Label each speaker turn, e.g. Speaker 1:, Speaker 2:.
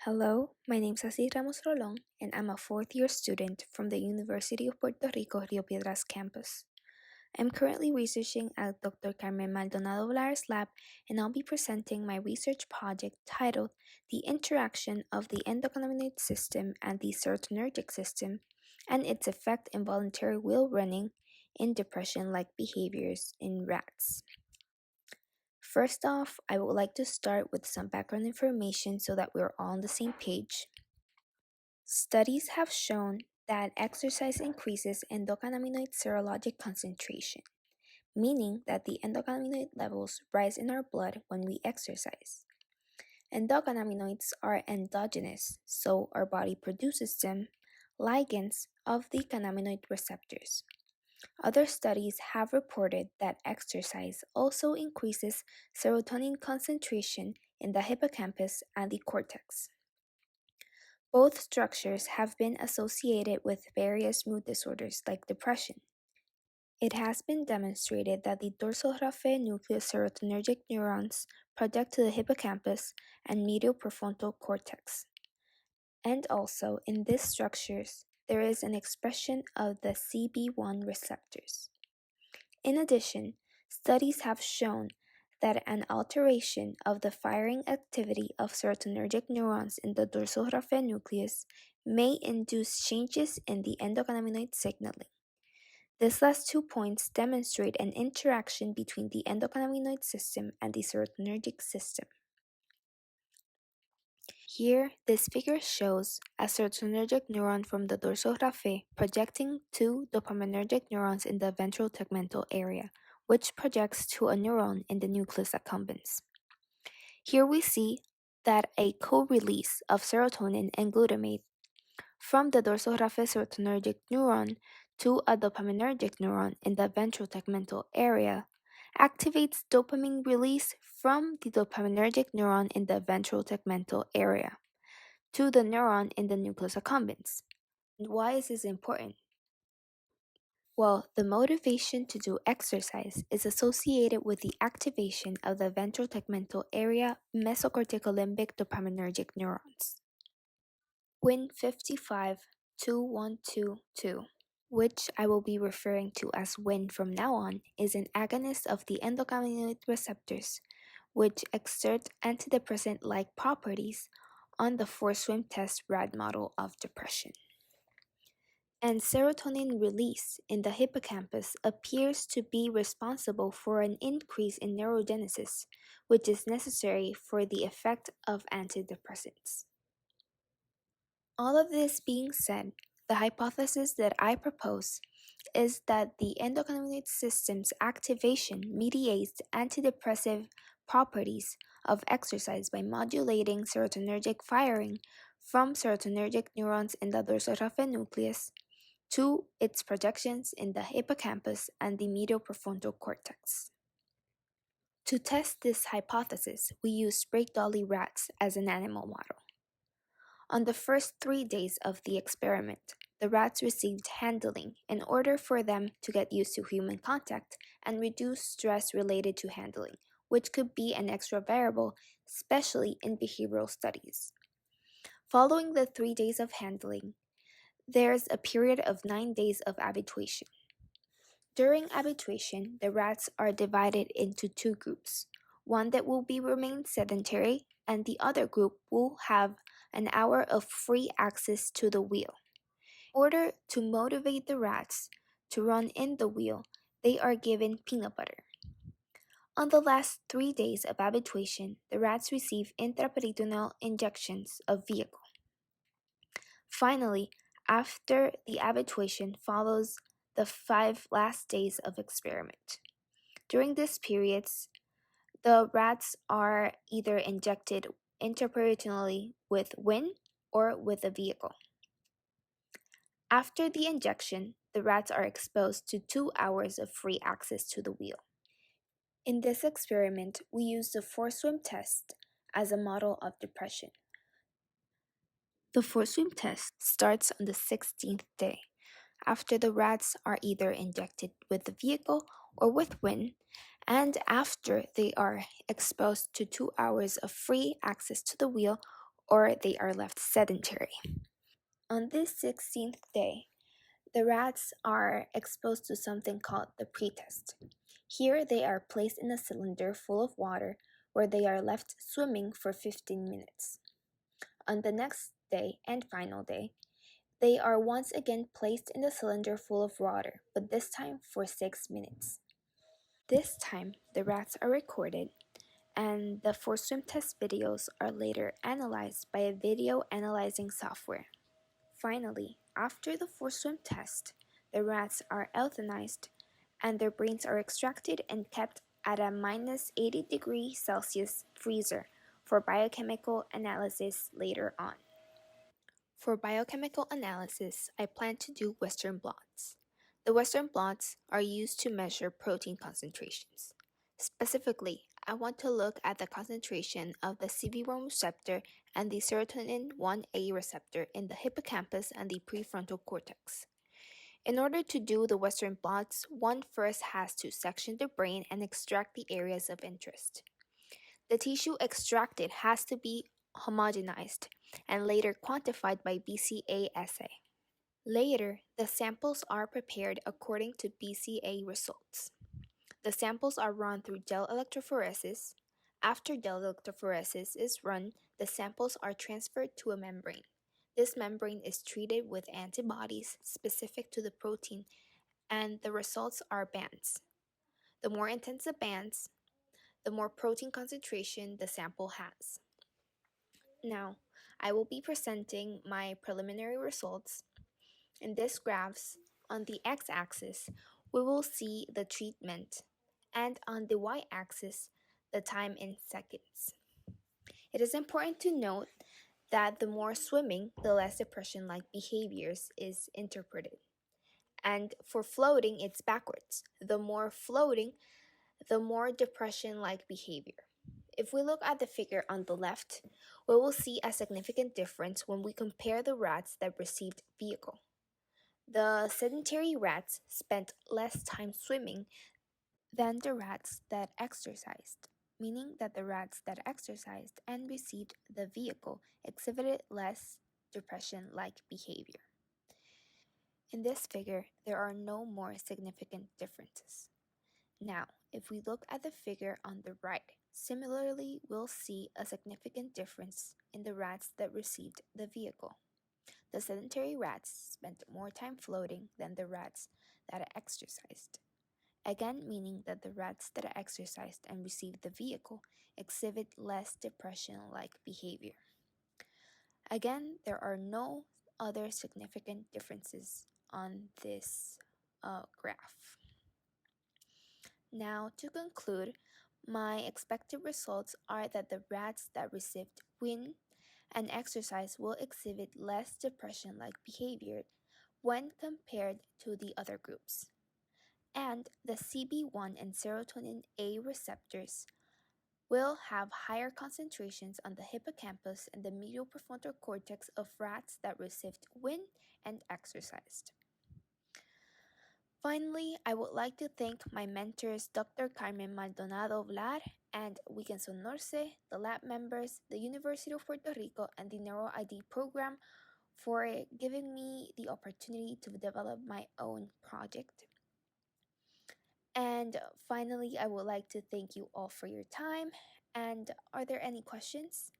Speaker 1: Hello, my name is Ceci Ramos Rolón, and I'm a fourth-year student from the University of Puerto Rico, Rio Piedras campus. I'm currently researching at Dr. Carmen Maldonado Vlares' lab, and I'll be presenting my research project titled The Interaction of the Endocannabinoid System and the Serotonergic System and its Effect in Voluntary Wheel Running in Depression-like Behaviors in Rats. First off, I would like to start with some background information so that we're all on the same page. Studies have shown that exercise increases endocannabinoid serologic concentration, meaning that the endocannabinoid levels rise in our blood when we exercise. Endocannabinoids are endogenous, so our body produces them, ligands of the cannabinoid receptors. Other studies have reported that exercise also increases serotonin concentration in the hippocampus and the cortex. Both structures have been associated with various mood disorders like depression. It has been demonstrated that the dorsal raphe nucleus serotonergic neurons project to the hippocampus and medial prefrontal cortex. And also, in these structures, there is an expression of the CB1 receptors. In addition, studies have shown that an alteration of the firing activity of serotonergic neurons in the dorsal raphe nucleus may induce changes in the endocannabinoid signaling. These last 2 points demonstrate an interaction between the endocannabinoid system and the serotonergic system. Here, this figure shows a serotonergic neuron from the dorsal raphe projecting two dopaminergic neurons in the ventral tegmental area, which projects to a neuron in the nucleus accumbens. Here we see that a co-release of serotonin and glutamate from the dorsal raphe serotonergic neuron to a dopaminergic neuron in the ventral tegmental area activates dopamine release from the dopaminergic neuron in the ventral tegmental area to the neuron in the nucleus accumbens. And why is this important? Well, the motivation to do exercise is associated with the activation of the ventral tegmental area mesocortical limbic dopaminergic neurons. WIN 55222, which I will be referring to as WIN from now on, is an agonist of the endocannabinoid receptors, which exert antidepressant-like properties on the four-swim test rat model of depression. And serotonin release in the hippocampus appears to be responsible for an increase in neurogenesis, which is necessary for the effect of antidepressants. All of this being said, the hypothesis that I propose is that the endocannabinoid system's activation mediates antidepressive properties of exercise by modulating serotonergic firing from serotonergic neurons in the dorsal raphe nucleus to its projections in the hippocampus and the medial prefrontal cortex. To test this hypothesis, we used Sprague-Dawley rats as an animal model. On the first 3 days of the experiment, the rats received handling in order for them to get used to human contact and reduce stress related to handling, which could be an extra variable, especially in behavioral studies. Following the 3 days of handling, there's a period of 9 days of habituation. During habituation, the rats are divided into two groups, one that will remain sedentary and the other group will have an hour of free access to the wheel. In order to motivate the rats to run in the wheel, they are given peanut butter. On the last 3 days of habituation, the rats receive intraperitoneal injections of vehicle. Finally, after the habituation follows the 5 last days of experiment. During these periods, the rats are either injected intraperitoneally with WIN or with a vehicle. After the injection, the rats are exposed to 2 hours of free access to the wheel. In this experiment, we used the four-swim test as a model of depression. The four-swim test starts on the 16th day, after the rats are either injected with the vehicle or with WIN, and after they are exposed to 2 hours of free access to the wheel or they are left sedentary. On this 16th day, the rats are exposed to something called the pretest. Here they are placed in a cylinder full of water where they are left swimming for 15 minutes. On the next day and final day, they are once again placed in the cylinder full of water, but this time for 6 minutes. This time, the rats are recorded, and the 4 swim test videos are later analyzed by a video analyzing software. Finally, after the 4 swim test, the rats are euthanized and their brains are extracted and kept at a minus 80 degrees Celsius freezer for biochemical analysis later on. For biochemical analysis, I plan to do Western blots. The Western blots are used to measure protein concentrations. Specifically, I want to look at the concentration of the CB1 receptor and the serotonin 1A receptor in the hippocampus and the prefrontal cortex. In order to do the Western blots, one first has to section the brain and extract the areas of interest. The tissue extracted has to be homogenized and later quantified by BCA assay. Later, the samples are prepared according to BCA results. The samples are run through gel electrophoresis. After gel electrophoresis is run, the samples are transferred to a membrane. This membrane is treated with antibodies specific to the protein, and the results are bands. The more intense the bands, the more protein concentration the sample has. Now, I will be presenting my preliminary results. In this graphs, on the x-axis, we will see the treatment, and on the y-axis, the time in seconds. It is important to note that the more swimming, the less depression-like behaviors is interpreted. And for floating, it's backwards. The more floating, the more depression-like behavior. If we look at the figure on the left, we will see a significant difference when we compare the rats that received vehicle. The sedentary rats spent less time swimming than the rats that exercised, meaning that the rats that exercised and received the vehicle exhibited less depression-like behavior. In this figure, there are no more significant differences. Now, if we look at the figure on the right, similarly, we'll see a significant difference in the rats that received the vehicle. The sedentary rats spent more time floating than the rats that exercised. Again, meaning that the rats that exercised and received the vehicle exhibit less depression-like behavior. Again, there are no other significant differences on this graph. Now, to conclude, my expected results are that the rats that received WIN and exercise will exhibit less depression-like behavior when compared to the other groups. And the CB1 and serotonin A receptors will have higher concentrations on the hippocampus and the medial prefrontal cortex of rats that received WIN and exercised. Finally, I would like to thank my mentors Dr. Carmen Maldonado Vlar and Wilkinson Norce, the lab members, the University of Puerto Rico, and the NeuroID program for giving me the opportunity to develop my own project. And finally, I would like to thank you all for your time. And are there any questions?